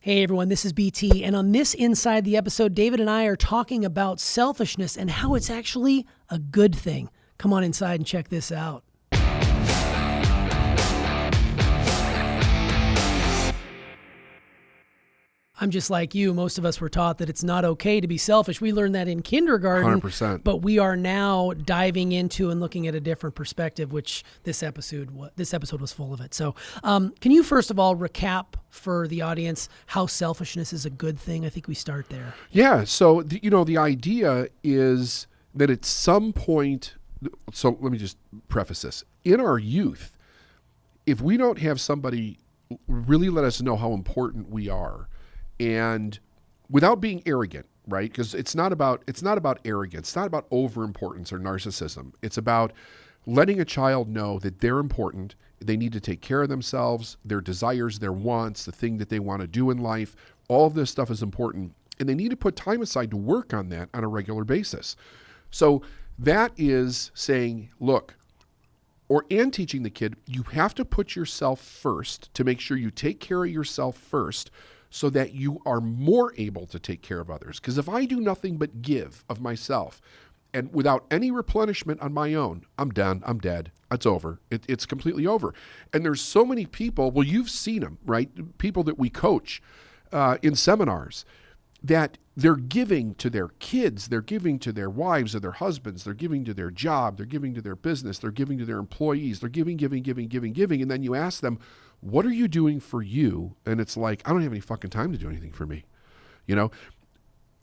Hey everyone, this is BT, and on this Inside the Episode, David and I are talking about selfishness and how it's actually a good thing. Come on inside and check this out. I'm just like you. Most of us were taught that it's not okay to be selfish. We learned that in kindergarten, 100%. But we are now diving into and looking at a different perspective, which this episode was full of it. So can you first of all recap for the audience how selfishness is a good thing? I think we start there. Yeah. So, the idea is that at some point, so let me just preface this. In our youth, if we don't have somebody really let us know how important we are, and without being arrogant, right? Because it's not about arrogance. It's not about overimportance or narcissism. It's about letting a child know that they're important. They need to take care of themselves, their desires, their wants, the thing that they want to do in life. All of this stuff is important. And they need to put time aside to work on that on a regular basis. So that is saying, look, and teaching the kid, you have to put yourself first to make sure you take care of yourself first, so that you are more able to take care of others. Because if I do nothing but give of myself and without any replenishment on my own, I'm done, I'm dead, it's over. It's completely over. And there's so many people, well, you've seen them, right? People that we coach in seminars, that they're giving to their kids, they're giving to their wives or their husbands, they're giving to their job, they're giving to their business, they're giving to their employees, they're giving. And then you ask them, what are you doing for you? And it's like, I don't have any fucking time to do anything for me.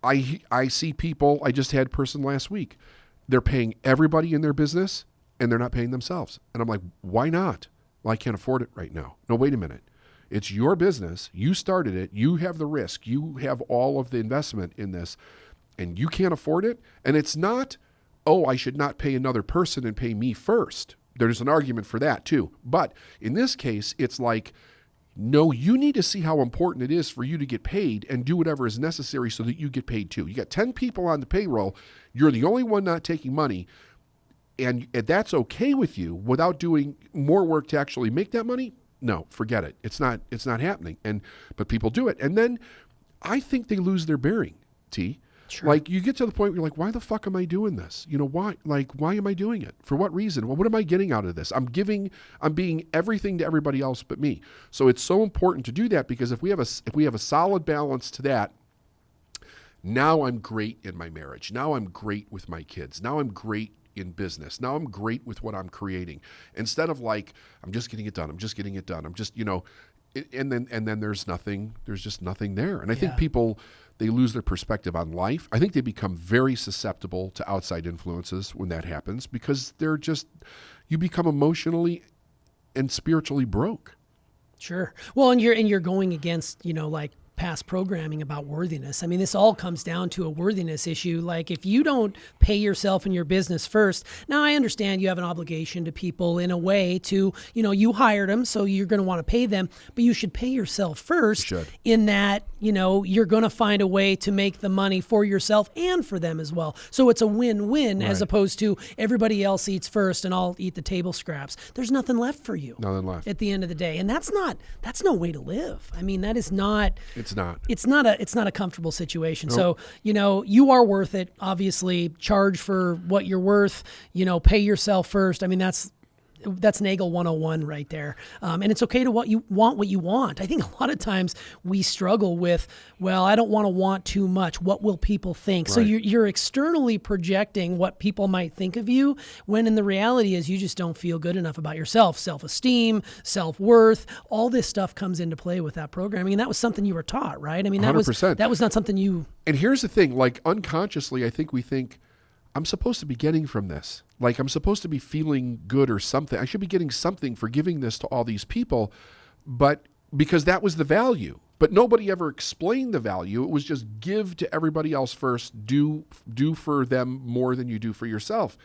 I see people, I just had a person last week, they're paying everybody in their business and they're not paying themselves. And I'm like, why not? Well, I can't afford it right now. No, wait a minute. It's your business. You started it. You have the risk. You have all of the investment in this and you can't afford it. And it's not, oh, I should not pay another person and pay me first. There's an argument for that too. But in this case, it's like, no, you need to see how important it is for you to get paid and do whatever is necessary so that you get paid too. You got 10 people on the payroll. You're the only one not taking money. And that's okay with you without doing more work to actually make that money? No, forget it. It's not happening. But people do it. And then I think they lose their bearing, T. Sure. Like you get to the point where you're like, why the fuck am I doing this? Why am I doing it? For what reason? Well, what am I getting out of this? I'm being everything to everybody else but me. So it's so important to do that, because if we have a solid balance to that, now I'm great in my marriage. Now I'm great with my kids. Now I'm great in business. Now I'm great with what I'm creating. Instead of like, I'm just getting it done. I'm just, and then there's just nothing there. And I think people, they lose their perspective on life. I think they become very susceptible to outside influences when that happens, because you become emotionally and spiritually broke. Sure. Well, and you're going against, like past programming about worthiness. I mean, this all comes down to a worthiness issue. Like if you don't pay yourself and your business first, now I understand you have an obligation to people in a way to, you hired them, so you're going to want to pay them, but you should pay yourself first in that, you're going to find a way to make the money for yourself and for them as well. So it's a win-win, as opposed to everybody else eats first and I'll eat the table scraps. There's nothing left for you. Nothing left at the end of the day. And that's no way to live. I mean, that is not. It's not a comfortable situation. Nope. So, you are worth it. Obviously, charge for what you're worth, pay yourself first. I mean, that's Nagel 101 right there. And it's okay to what you want. I think a lot of times we struggle with, well, I don't want too much. What will people think? Right. So you're externally projecting what people might think of you, when in the reality is you just don't feel good enough about yourself. Self-esteem, self-worth, all this stuff comes into play with that programming. And that was something you were taught, right? I mean, that 100%. was not something you... And here's the thing, like unconsciously, I think we think, I'm supposed to be getting from this. Like I'm supposed to be feeling good or something. I should be getting something for giving this to all these people, but because that was the value. But nobody ever explained the value. It was just give to everybody else first, do for them more than you do for yourself.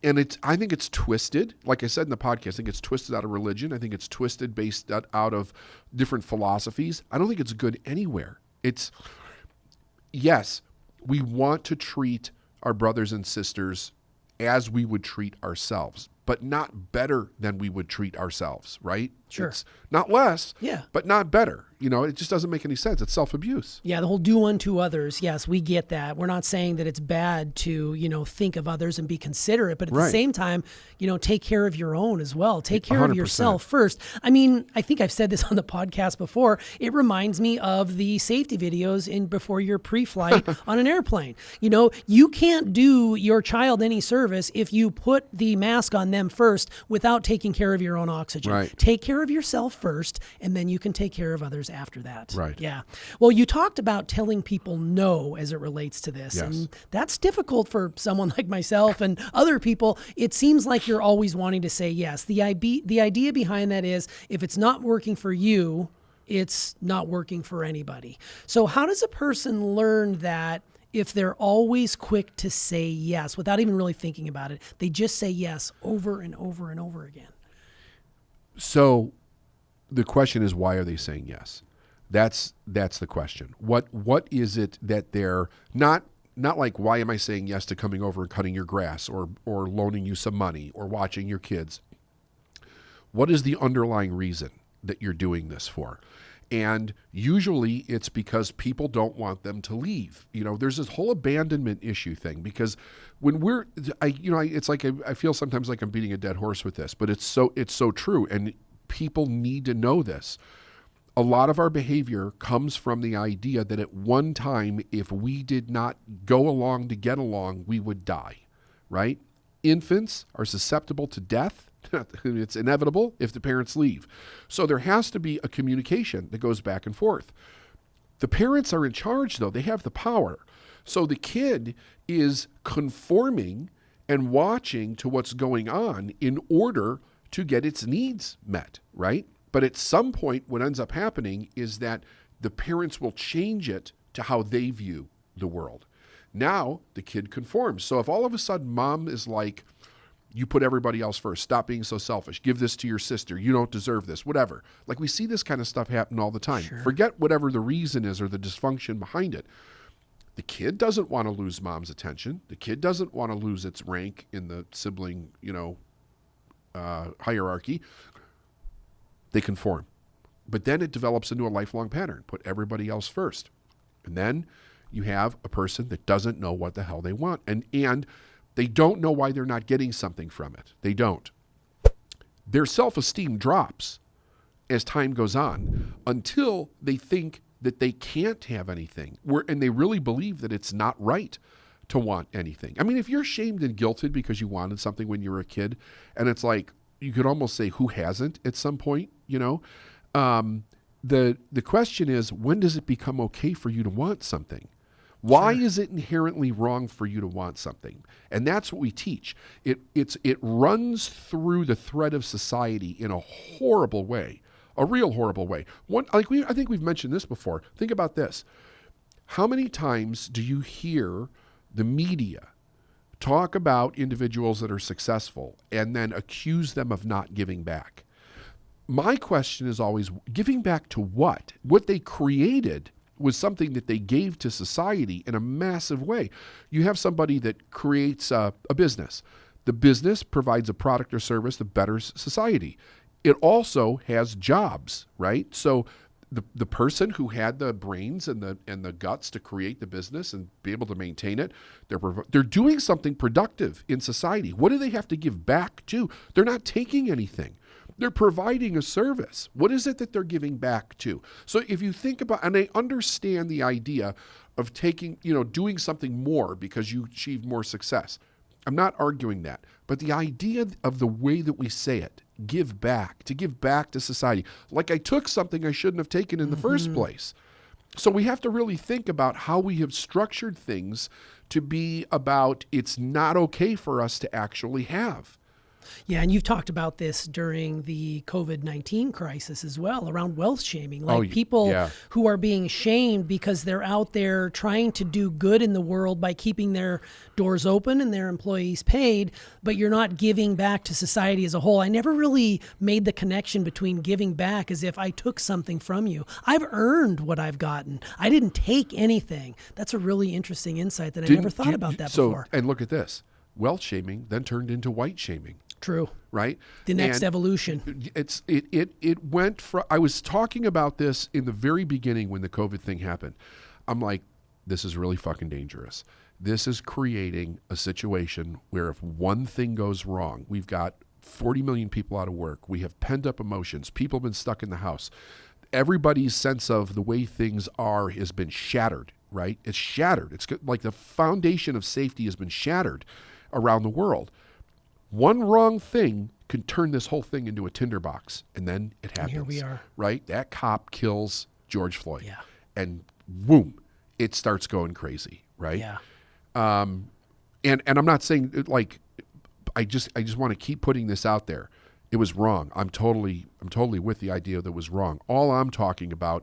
And I think it's twisted. Like I said in the podcast, I think it's twisted out of religion. I think it's twisted based out of different philosophies. I don't think it's good anywhere. Yes, we want to treat our brothers and sisters as we would treat ourselves, but not better than we would treat ourselves, right? Sure. It's not less, Yeah. but not better. It just doesn't make any sense. It's self-abuse. Yeah, the whole do unto others. Yes, we get that. We're not saying that it's bad to, think of others and be considerate, but at the Right. same time, take care of your own as well. Take care of 100%. yourself first. I mean, I think I've said this on the podcast before. It reminds me of the safety videos before your pre-flight on an airplane. You can't do your child any service if you put the mask on them first without taking care of your own oxygen. Right. Take care of yourself first, and then you can take care of others after that. Right. Yeah. Well, you talked about telling people no as it relates to this. Yes. And that's difficult for someone like myself and other people. It seems like you're always wanting to say yes. The idea behind that is if it's not working for you, it's not working for anybody. So how does a person learn that if they're always quick to say yes without even really thinking about it, they just say yes over and over and over again? So the question is, why are they saying yes? That's the question. What is it that they're not like, why am I saying yes to coming over and cutting your grass or loaning you some money or watching your kids? What is the underlying reason that you're doing this for? And usually it's because people don't want them to leave. There's this whole abandonment issue thing, because when it's like I feel sometimes like I'm beating a dead horse with this, but it's so true, and people need to know this. A lot of our behavior comes from the idea that at one time, if we did not go along to get along, we would die, right? Infants are susceptible to death. It's inevitable if the parents leave. So there has to be a communication that goes back and forth. The parents are in charge, though. They have the power. So the kid is conforming and watching to what's going on in order to get its needs met, right? But at some point, what ends up happening is that the parents will change it to how they view the world. Now, the kid conforms. So if all of a sudden mom is like, you put everybody else first, stop being so selfish, give this to your sister, you don't deserve this, whatever. Like, we see this kind of stuff happen all the time. Sure. Forget whatever the reason is or the dysfunction behind it. The kid doesn't want to lose mom's attention. The kid doesn't want to lose its rank in the sibling, hierarchy. They conform. But then it develops into a lifelong pattern. Put everybody else first. And then you have a person that doesn't know what the hell they want. And they don't know why they're not getting something from it. They don't. Their self-esteem drops as time goes on until they think that they can't have anything. And they really believe that it's not right to want anything. I mean, if you're shamed and guilted because you wanted something when you were a kid, and it's like, you could almost say, who hasn't at some point, the question is, when does it become okay for you to want something? Why Sure. is it inherently wrong for you to want something? And that's what we teach. It runs through the thread of society in a horrible way, a real horrible way. I think we've mentioned this before. Think about this. How many times do you hear the media talk about individuals that are successful and then accuse them of not giving back? My question is always, giving back to what? What they created was something that they gave to society in a massive way. You have somebody that creates a business. The business provides a product or service that betters society. It also has jobs, right? So the person who had the brains and the guts to create the business and be able to maintain it, they're doing something productive in society. What do they have to give back to? They're not taking anything. They're providing a service. What is it that they're giving back to? So if you think about, and I understand the idea of doing something more because you achieved more success. I'm not arguing that. But the idea of the way that we say it, to give back to society, like I took something I shouldn't have taken in the first place. So we have to really think about how we have structured things to be about it's not okay for us to actually have. Yeah, and you've talked about this during the COVID-19 crisis as well, around wealth shaming. Like people who are being shamed because they're out there trying to do good in the world by keeping their doors open and their employees paid, but you're not giving back to society as a whole. I never really made the connection between giving back as if I took something from you. I've earned what I've gotten. I didn't take anything. That's a really interesting insight that I never thought about that before. And look at this. Wealth shaming then turned into white shaming. True. right? The next And evolution. it went from, I was talking about this in the very beginning when the COVID thing happened. I'm like, this is really fucking dangerous. This is creating a situation where if one thing goes wrong, we've got 40 million people out of work. We have pent up emotions. People have been stuck in the house. Everybody's sense of the way things are has been shattered, right? It's shattered. It's like the foundation of safety has been shattered around the world. One wrong thing can turn this whole thing into a tinderbox, and then it happens. And here we are. Right? That cop kills George Floyd. Yeah. And boom, it starts going crazy, right? Yeah. And I'm not saying like I just want to keep putting this out there. It was wrong. I'm totally with the idea that it was wrong. All I'm talking about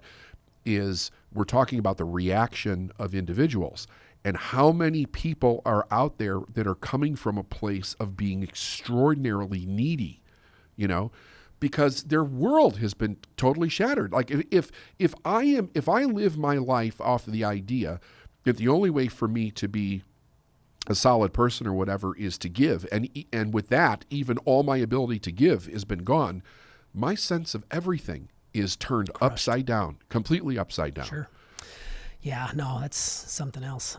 is we're talking about the reaction of individuals and how many people are out there that are coming from a place of being extraordinarily needy, you know, because their world has been totally shattered. Like if I live my life off of the idea that the only way for me to be a solid person or whatever is to give, and with that, even all my ability to give has been gone, my sense of everything is turned upside down, completely upside down. Sure. Yeah, no, that's something else.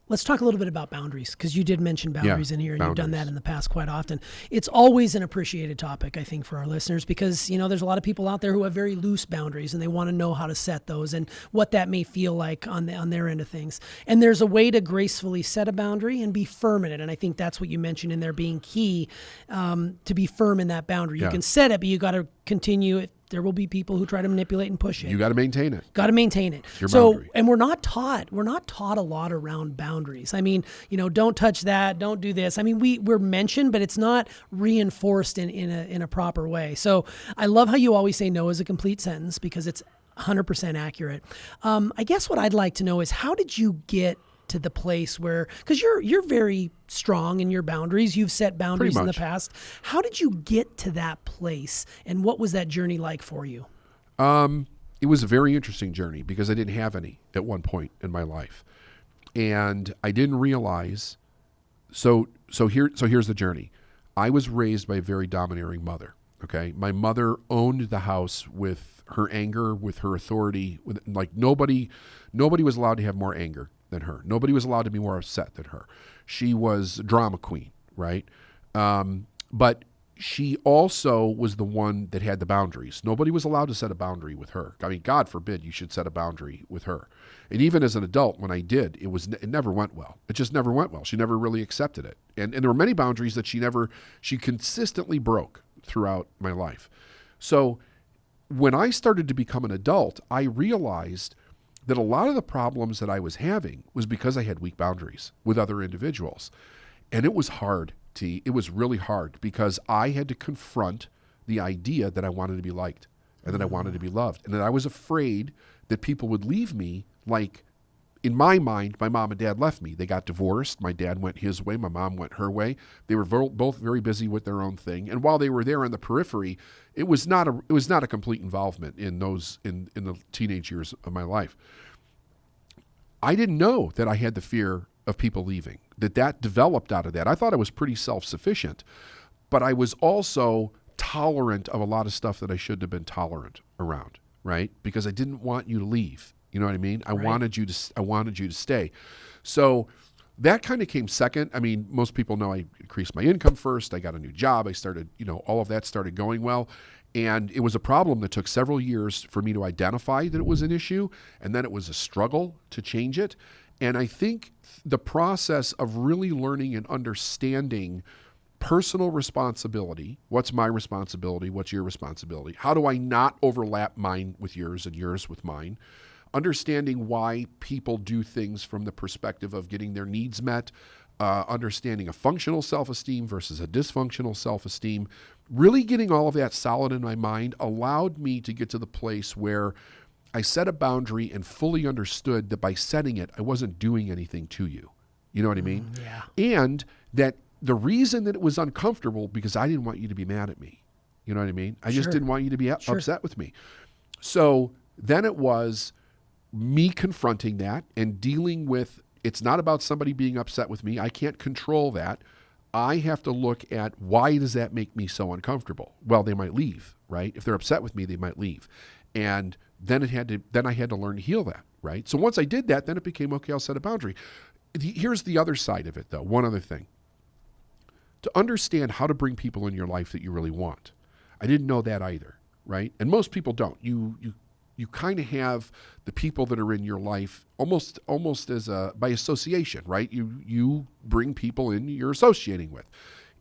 Let's talk a little bit about boundaries, because you did mention boundaries in here, and you've done that in the past quite often. It's always an appreciated topic, I think, for our listeners, because, you know, there's a lot of people out there who have very loose boundaries, and they want to know how to set those and what that may feel like on their end of things. And there's a way to gracefully set a boundary and be firm in it, and I think that's what you mentioned in there being key, to be firm in that boundary. You can set it, but you got to continue it. There will be people who try to manipulate and push it. You got to maintain it. Got to maintain it. It's your boundary. And we're not taught a lot around boundaries. I mean, you know, don't touch that, don't do this. I mean, we're mentioned, but it's not reinforced in a proper way. So I love how you always say no is a complete sentence, because it's 100% accurate. I guess what I'd like to know is, how did you get to the place where, because you're very strong in your boundaries, you've set boundaries in the past. How did you get to that place, and what was that journey like for you? It was a very interesting journey, because I didn't have any at one point in my life, and I didn't realize. So here's the journey. I was raised by a very domineering mother. Okay, my mother owned the house with her anger, with her authority. Like nobody was allowed to have more anger than her. Nobody was allowed to be more upset than her. She was a drama queen, right? But she also was the one that had the boundaries. Nobody was allowed to set a boundary with her. I mean, God forbid you should set a boundary with her. And even as an adult, when I did, it never went well. It just never went well. She never really accepted it. And there were many boundaries that she consistently broke throughout my life. So when I started to become an adult, I realized that a lot of the problems that I was having was because I had weak boundaries with other individuals. And it was hard, it was really hard, because I had to confront the idea that I wanted to be liked and that I wanted to be loved, and that I was afraid that people would leave me. Like, in my mind, my mom and dad left me. They got divorced. My dad went his way. My mom went her way. They were both very busy with their own thing. And while they were there on the periphery, it was not a complete involvement in the teenage years of my life. I didn't know that I had the fear of people leaving, that developed out of that. I thought I was pretty self-sufficient, but I was also tolerant of a lot of stuff that I shouldn't have been tolerant around, right? Because I didn't want you to leave. You know what I mean? I wanted you to stay. So that kind of came second. I mean, most people know I increased my income first. I got a new job. I started, all of that started going well. And it was a problem that took several years for me to identify that it was an issue. And then it was a struggle to change it. And I think the process of really learning and understanding personal responsibility, what's my responsibility, what's your responsibility, how do I not overlap mine with yours and yours with mine, understanding why people do things from the perspective of getting their needs met, understanding a functional self-esteem versus a dysfunctional self-esteem, really getting all of that solid in my mind allowed me to get to the place where I set a boundary and fully understood that by setting it, I wasn't doing anything to you. You know what I mean? Yeah. And that the reason that it was uncomfortable, because I didn't want you to be mad at me. You know what I mean? I just didn't want you to be upset with me. So then it was me confronting that and dealing with, it's not about somebody being upset with me. I can't control that. I have to look at, why does that make me so uncomfortable? Well, they might leave, right? If they're upset with me, they might leave. And then I had to learn to heal that, right? So once I did that, then it became, okay, I'll set a boundary. Here's the other side of it, though. One other thing. To understand how to bring people in your life that you really want. I didn't know that either, right? And most people don't. You kind of have the people that are in your life almost as by association, right? You bring people in you're associating with.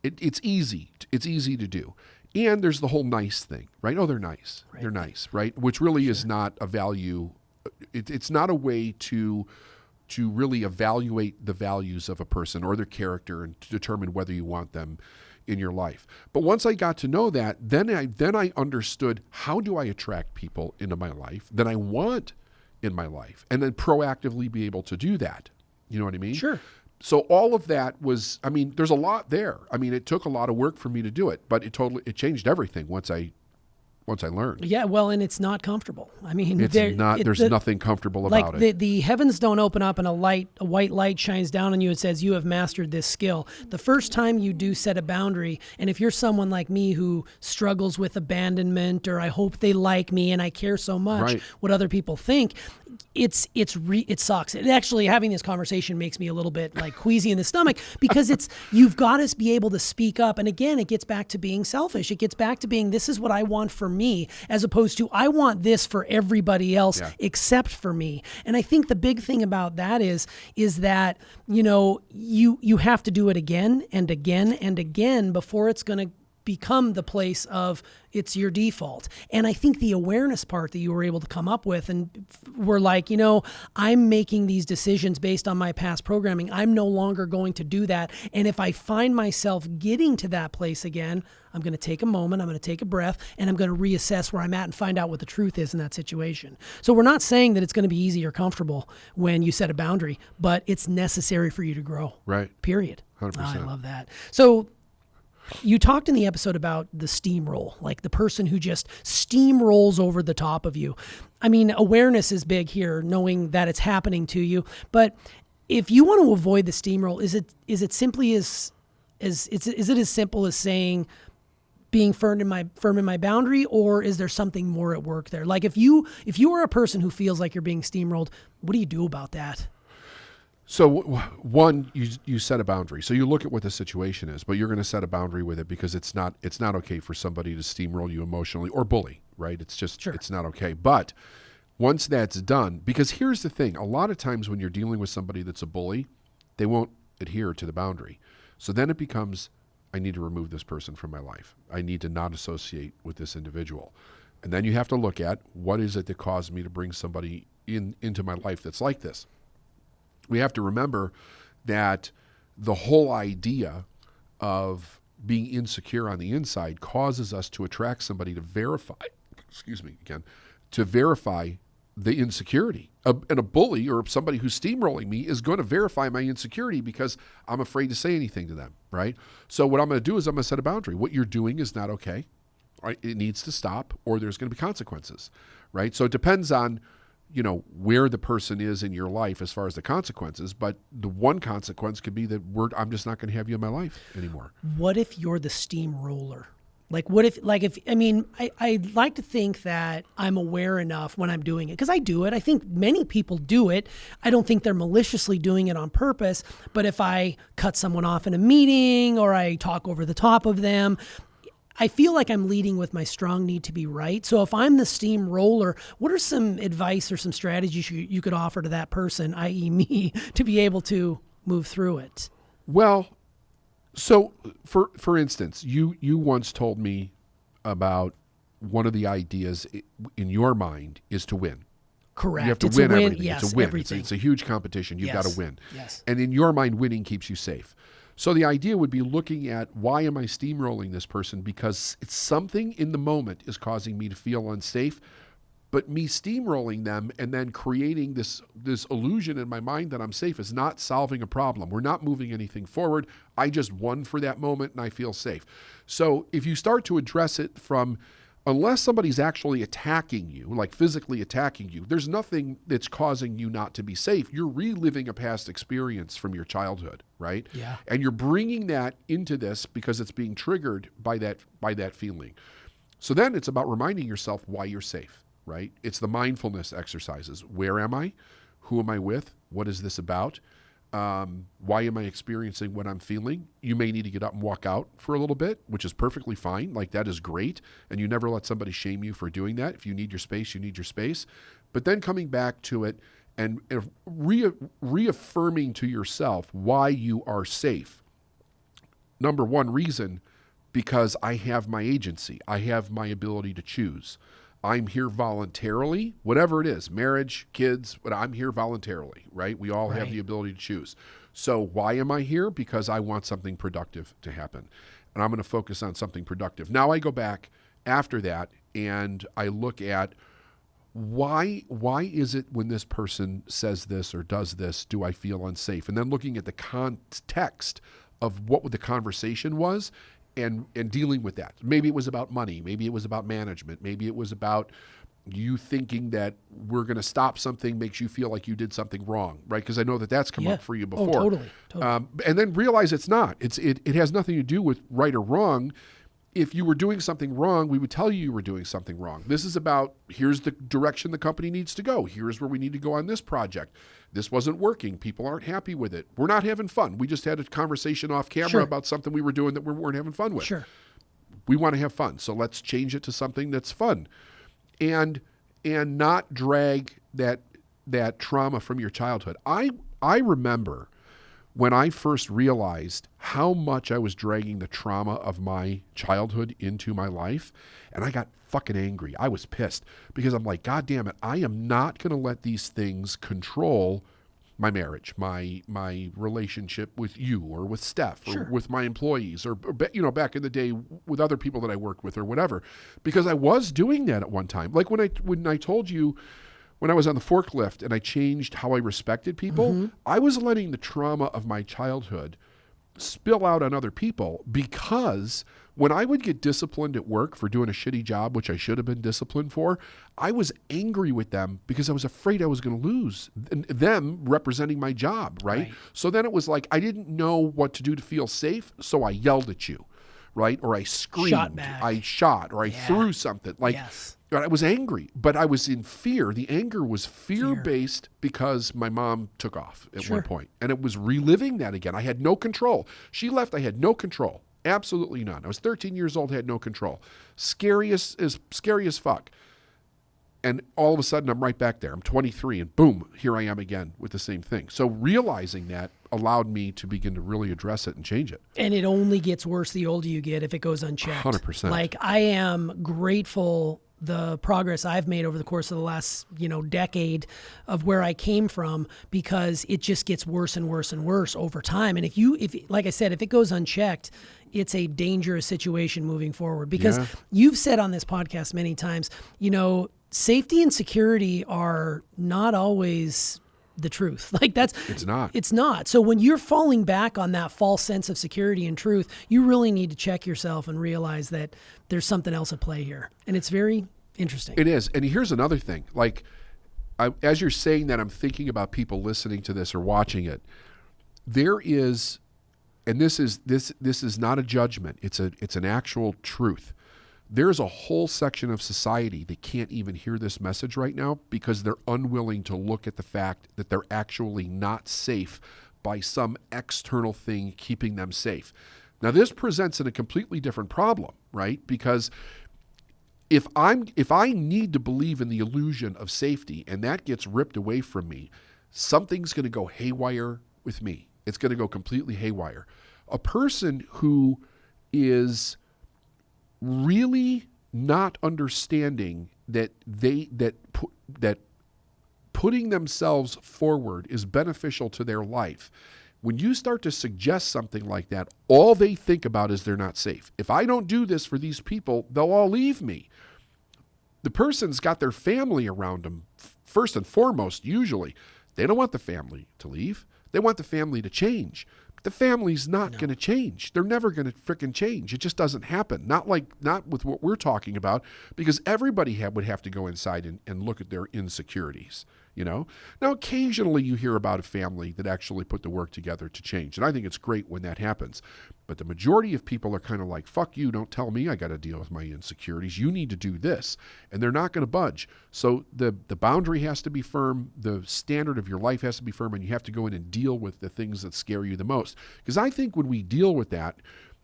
It's easy to do. And there's the whole nice thing, right? Oh, they're nice. Right. They're nice, right? Which really is not a value. It's not a way to really evaluate the values of a person or their character and to determine whether you want them in your life. But once I got to know that, then I understood, how do I attract people into my life that I want in my life, and then proactively be able to do that. You know what I mean? Sure. So all of that was, there's a lot there. It took a lot of work for me to do it, but it changed everything once I learned. Yeah, well, and it's not comfortable. There's nothing comfortable about it. The heavens don't open up and a white light shines down on you and says, you have mastered this skill. The first time you do set a boundary, and if you're someone like me who struggles with abandonment, or I hope they like me and I care so much what other people think, it sucks. It actually, having this conversation makes me a little bit like queasy in the stomach, because you've got to be able to speak up. And again, it gets back to being selfish. It gets back to being, this is what I want for me, as opposed to, I want this for everybody else except for me. And I think the big thing about that is that, you have to do it again and again and again before it's going to become the place of it's your default. And I think the awareness part that you were able to come up with, and we're like, I'm making these decisions based on my past programming. I'm no longer going to do that. And if I find myself getting to that place again, I'm going to take a moment, I'm going to take a breath, and I'm going to reassess where I'm at and find out what the truth is in that situation. So we're not saying that it's going to be easy or comfortable when you set a boundary, but it's necessary for you to grow. Right. Period. 100%. I love that. So you talked in the episode about the steamroll, like the person who just steamrolls over the top of you. Awareness is big here, knowing that it's happening to you. But if you want to avoid the steamroll, is it simply is it as simple as saying, being firm in my boundary, or is there something more at work there? Like if you are a person who feels like you're being steamrolled, what do you do about that? So one, you set a boundary. So you look at what the situation is, but you're going to set a boundary with it, because it's not okay for somebody to steamroll you emotionally or bully, right? It's just, It's not okay. But once that's done, because here's the thing, a lot of times when you're dealing with somebody that's a bully, they won't adhere to the boundary. So then it becomes, I need to remove this person from my life. I need to not associate with this individual. And then you have to look at, what is it that caused me to bring somebody into my life that's like this? We have to remember that the whole idea of being insecure on the inside causes us to attract somebody to verify the insecurity. And a bully or somebody who's steamrolling me is going to verify my insecurity, because I'm afraid to say anything to them, right? So what I'm going to do is I'm going to set a boundary. What you're doing is not okay. Right? It needs to stop, or there's going to be consequences, right? So it depends on where the person is in your life as far as the consequences, but the one consequence could be that I'm just not going to have you in my life anymore. What if you're the steamroller? I like to think that I'm aware enough when I'm doing it, because I do it. I think many people do it. I don't think they're maliciously doing it on purpose, but if I cut someone off in a meeting or I talk over the top of them, I feel like I'm leading with my strong need to be right. So if I'm the steamroller, what are some advice or some strategies you could offer to that person, i.e. me, to be able to move through it? Well, so for instance, you once told me about one of the ideas in your mind is to win. Correct. You have to win everything. Yes, it's a win. Everything. It's a huge competition. You've got to win. Yes. And in your mind, winning keeps you safe. So the idea would be looking at, why am I steamrolling this person? Because it's something in the moment is causing me to feel unsafe, but me steamrolling them and then creating this illusion in my mind that I'm safe is not solving a problem. We're not moving anything forward. I just won for that moment and I feel safe. So if you start to address it from unless somebody's actually attacking you, like physically attacking you, there's nothing that's causing you not to be safe. You're reliving a past experience from your childhood, right? Yeah. And you're bringing that into this because it's being triggered by that feeling. So then it's about reminding yourself why you're safe, right? It's the mindfulness exercises. Where am I? Who am I with? What is this about? Why am I experiencing what I'm feeling? You may need to get up and walk out for a little bit, which is perfectly fine. Like, that is great. And you never let somebody shame you for doing that. If you need your space, you need your space. But then coming back to it and reaffirming to yourself why you are safe. Number one reason, because I have my agency. I have my ability to choose. I'm here voluntarily, whatever it is, marriage, kids, but I'm here voluntarily, right? We all have the ability to choose. So why am I here? Because I want something productive to happen. And I'm going to focus on something productive. Now I go back after that and I look at why is it when this person says this or does this, do I feel unsafe? And then looking at the context of what the conversation was, and dealing with that. Maybe it was about money. Maybe it was about management. Maybe it was about you thinking that we're going to stop something makes you feel like you did something wrong, right? Because I know that that's come up for you before. Oh, totally. And then realize it's not. It has nothing to do with right or wrong. If you were doing something wrong, we would tell you were doing something wrong. This is about, here's the direction the company needs to go. Here's where we need to go on this project. This wasn't working. People aren't happy with it. We're not having fun. We just had a conversation off camera about something we were doing that we weren't having fun with. Sure. We want to have fun. So let's change it to something that's fun. And not drag that trauma from your childhood. I remember when I first realized how much I was dragging the trauma of my childhood into my life, and I got fucking angry. I was pissed because I'm like, God damn it, I am not going to let these things control my marriage, my relationship with you or with Steph or with my employees or back in the day with other people that I worked with or whatever, because I was doing that at one time. Like when I told you, when I was on the forklift and I changed how I respected people, I was letting the trauma of my childhood spill out on other people, because when I would get disciplined at work for doing a shitty job, which I should have been disciplined for, I was angry with them because I was afraid I was going to lose them representing my job, right? So then it was like I didn't know what to do to feel safe, so I yelled at you, right? Or I screamed, I shot, or I threw something. Like, I was angry, but I was in fear. The anger was fear-based because my mom took off at one point, and it was reliving that again. I had no control. She left, I had no control. Absolutely none. I was 13 years old, had no control. Scary as fuck. And all of a sudden, I'm right back there. I'm 23, and boom, here I am again with the same thing. So realizing that allowed me to begin to really address it and change it. And it only gets worse the older you get if it goes unchecked. 100%. Like, I am grateful the progress I've made over the course of the last, decade of where I came from, because it just gets worse and worse and worse over time. And if like I said, if it goes unchecked, it's a dangerous situation moving forward, because you've said on this podcast many times, safety and security are not always the truth. Like, it's not. So when you're falling back on that false sense of security and truth, you really need to check yourself and realize that there's something else at play here. And it's very interesting. It is. And here's another thing. Like, as you're saying that, I'm thinking about people listening to this or watching it. There is, and this is not a judgment. It's an actual truth. There's a whole section of society that can't even hear this message right now because they're unwilling to look at the fact that they're actually not safe by some external thing keeping them safe. Now, this presents in a completely different problem, right? Because if I need to believe in the illusion of safety and that gets ripped away from me, something's going to go haywire with me. It's going to go completely haywire. A person who is really not understanding that putting themselves forward is beneficial to their life. When you start to suggest something like that, all they think about is they're not safe. If I don't do this for these people, they'll all leave me. The person's got their family around them, first and foremost, usually. They don't want the family to leave. They want the family to change. the family's not going to change. They're never going to frickin' change. It just doesn't happen. Not with what we're talking about, because everybody would have to go inside and look at their insecurities. Now occasionally you hear about a family that actually put the work together to change, and I think it's great when that happens. But the majority of people are kind of like, fuck you, don't tell me I got to deal with my insecurities. You need to do this, and they're not going to budge. So the boundary has to be firm, the standard of your life has to be firm, and you have to go in and deal with the things that scare you the most. Because I think when we deal with that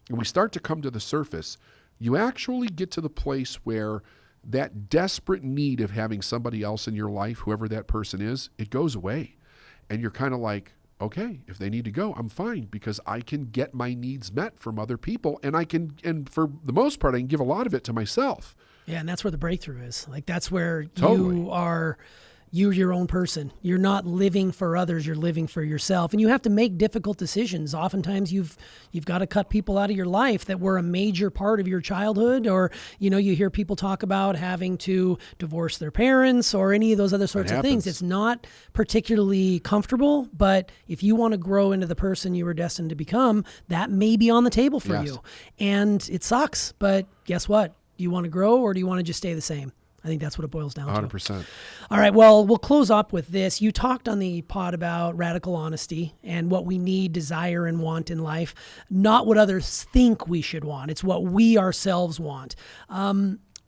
and we start to come to the surface, you actually get to the place where that desperate need of having somebody else in your life, whoever that person is, it goes away. And you're kind of like, okay, if they need to go, I'm fine, because I can get my needs met from other people, and for the most part, I can give a lot of it to myself. Yeah, and that's where the breakthrough is. Like, that's where Totally. you're your own person. You're not living for others, you're living for yourself. And you have to make difficult decisions. Oftentimes you've got to cut people out of your life that were a major part of your childhood, or you hear people talk about having to divorce their parents or any of those other sorts of things. It's not particularly comfortable, but if you want to grow into the person you were destined to become, that may be on the table for you. And it sucks, but guess what? Do you want to grow, or do you want to just stay the same? I think that's what it boils down 100%. to. All right, well, we'll close up with this. You talked on the pod about radical honesty and what we need, desire, and want in life, not what others think we should want. It's what we ourselves want.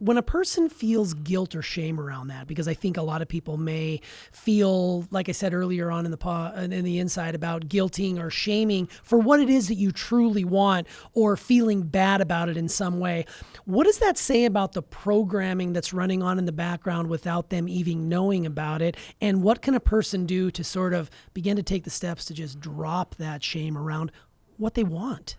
When a person feels guilt or shame around that, because I think a lot of people may feel, like I said earlier on in the inside, about guilting or shaming for what it is that you truly want, or feeling bad about it in some way. What does that say about the programming that's running on in the background without them even knowing about it? And what can a person do to sort of begin to take the steps to just drop that shame around what they want?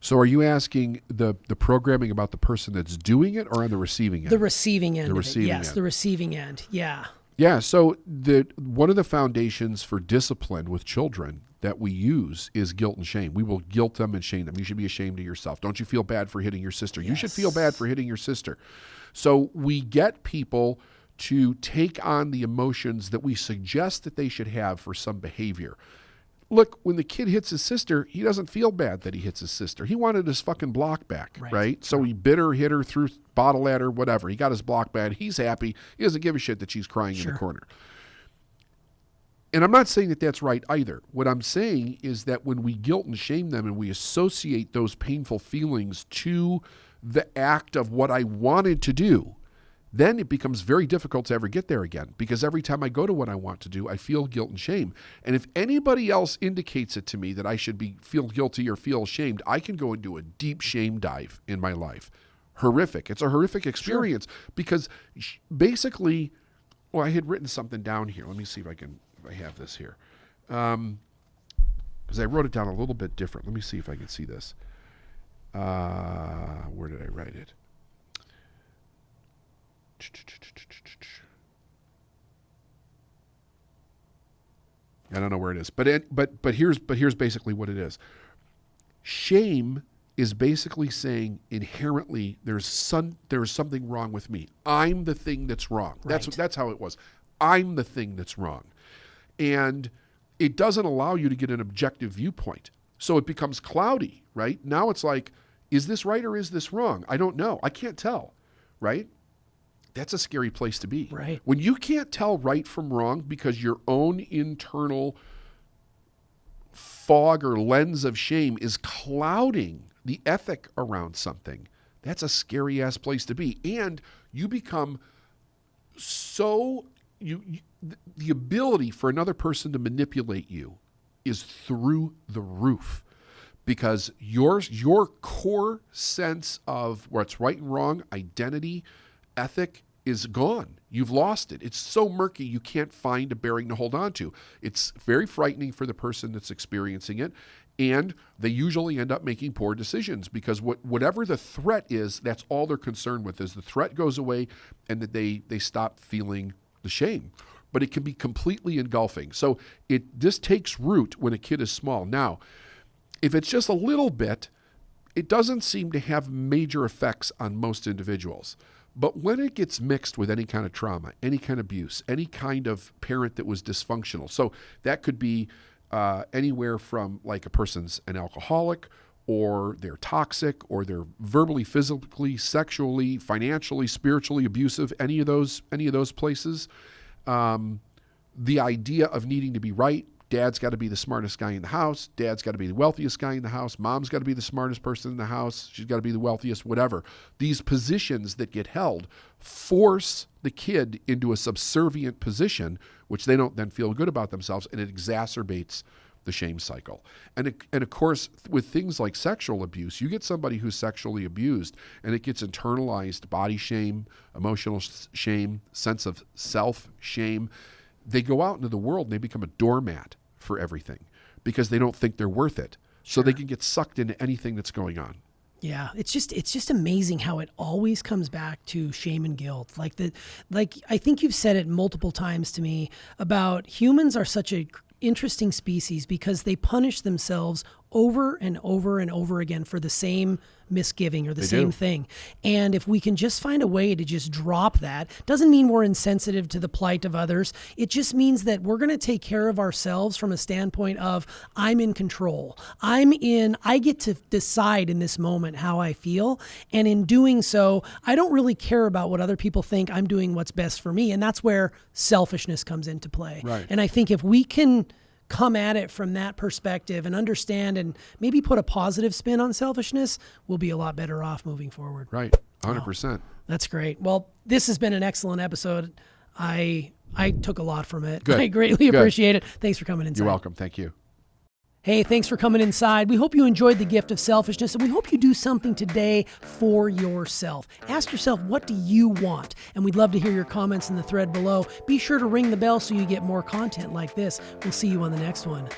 So are you asking the programming about the person that's doing it, or on the receiving end? The receiving end. Yes, the receiving end. Yeah. Yeah, so one of the foundations for discipline with children that we use is guilt and shame. We will guilt them and shame them. You should be ashamed of yourself. Don't you feel bad for hitting your sister? You should feel bad for hitting your sister. So we get people to take on the emotions that we suggest that they should have for some behavior. Look, when the kid hits his sister, he doesn't feel bad that he hits his sister. He wanted his fucking block back, right? So he bit her, hit her, threw bottle at her, whatever. He got his block back. He's happy. He doesn't give a shit that she's crying in the corner. And I'm not saying that that's right either. What I'm saying is that when we guilt and shame them and we associate those painful feelings to the act of what I wanted to do, then it becomes very difficult to ever get there again, because every time I go to what I want to do, I feel guilt and shame. And if anybody else indicates it to me that I should feel guilty or feel ashamed, I can go into a deep shame dive in my life. Horrific. It's a horrific experience because basically, well, I had written something down here. Let me see if I have this here. Because I wrote it down a little bit different. Let me see if I can see this. Where did I write it? I don't know where it is, but here's basically what it is. Shame is basically saying inherently there's something wrong with me. I'm the thing that's wrong. Right. That's how it was. I'm the thing that's wrong, and it doesn't allow you to get an objective viewpoint. So it becomes cloudy, right? Now it's like, is this right or is this wrong? I don't know. I can't tell, right? That's a scary place to be. Right. When you can't tell right from wrong because your own internal fog or lens of shame is clouding the ethic around something, that's a scary ass place to be. And you become the ability for another person to manipulate you is through the roof, because your core sense of what's right and wrong, identity, ethic is gone. You've lost it. It's so murky you can't find a bearing to hold on to. It's very frightening for the person that's experiencing it, and they usually end up making poor decisions because whatever the threat is, that's all they're concerned with, is the threat goes away and that they stop feeling the shame. But it can be completely engulfing. So this takes root when a kid is small. Now, if it's just a little bit, it doesn't seem to have major effects on most individuals. But when it gets mixed with any kind of trauma, any kind of abuse, any kind of parent that was dysfunctional, so that could be anywhere from like a person's an alcoholic, or they're toxic, or they're verbally, physically, sexually, financially, spiritually abusive, any of those places. The idea of needing to be right. Dad's got to be the smartest guy in the house. Dad's got to be the wealthiest guy in the house. Mom's got to be the smartest person in the house. She's got to be the wealthiest, whatever. These positions that get held force the kid into a subservient position, which they don't then feel good about themselves, and it exacerbates the shame cycle. And of course, with things like sexual abuse, you get somebody who's sexually abused, and it gets internalized body shame, emotional shame, sense of self-shame. They go out into the world and they become a doormat for everything because they don't think they're worth it. So they can get sucked into anything that's going on. Yeah, it's just amazing how it always comes back to shame and guilt. Like I think you've said it multiple times to me about humans are such a interesting species because they punish themselves over and over and over again for the same misgiving or the same thing. And if we can just find a way to just drop that, doesn't mean we're insensitive to the plight of others. It just means that we're going to take care of ourselves from a standpoint of I'm in control. I get to decide in this moment how I feel. And in doing so, I don't really care about what other people think. I'm doing what's best for me. And that's where selfishness comes into play. Right. And I think if we can come at it from that perspective and understand and maybe put a positive spin on selfishness, we'll be a lot better off moving forward. Right. 100%. Wow. That's great. Well, this has been an excellent episode. I took a lot from it. Good. I greatly appreciate it. Thanks for coming inside. You're welcome. Thank you. Hey, thanks for coming inside. We hope you enjoyed the gift of selfishness, and we hope you do something today for yourself. Ask yourself, what do you want? And we'd love to hear your comments in the thread below. Be sure to ring the bell so you get more content like this. We'll see you on the next one.